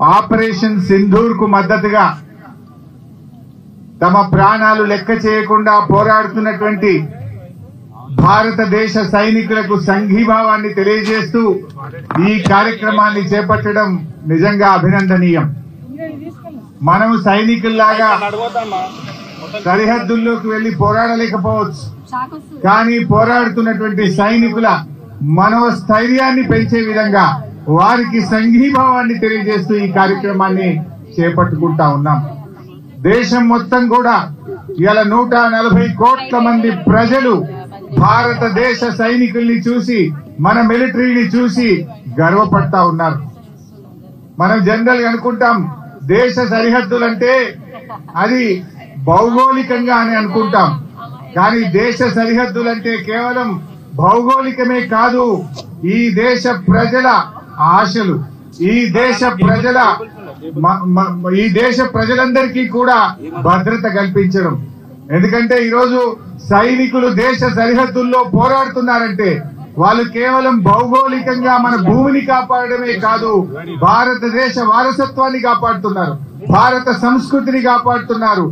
Operation Sindoor కు మద్దతుగా తమ ప్రాణాలు లెక్క చేయకుండా పోరాడుతున్నటువంటి భారతదేశ సైనికులకు సంఘీభావాన్ని తెలియజేస్తూ ఈ కార్యక్రమాన్ని చేపట్టడం నిజంగా అభినందనీయం. మనం సైనికుల్లాగా సరిహద్దుల్లోకి వెళ్లి పోరాడలేకపోవచ్చు, కానీ పోరాడుతున్నటువంటి సైనికుల మనోస్థైర్యాన్ని పెంచే విధంగా వారికి సంఘీభావాన్ని తెలియజేస్తూ ఈ కార్యక్రమాన్ని చేపట్టుకుంటా ఉన్నాం. దేశం మొత్తం కూడా ఇలా 140 కోట్ల మంది ప్రజలు భారతదేశ సైనికుల్ని చూసి, మన మిలిటరీని చూసి గర్వపడతా ఉన్నారు. మనం జనరల్ గా అనుకుంటాం దేశ సరిహద్దులంటే అది భౌగోళికంగా అని అనుకుంటాం, కానీ దేశ సరిహద్దులంటే కేవలం భౌగోళికమే కాదు, ఈ దేశ ప్రజల ఆశలు, ఈ దేశ ప్రజలందరికీ కూడా భద్రత కల్పించడం. ఎందుకంటే ఈరోజు సైనికులు దేశ సరిహద్దుల్లో పోరాడుతున్నారంటే వాళ్ళు కేవలం భౌగోళికంగా మన భూమిని కాపాడమే కాదు, భారతదేశ వారసత్వాన్ని కాపాడుతున్నారు, భారత సంస్కృతిని కాపాడుతున్నారు.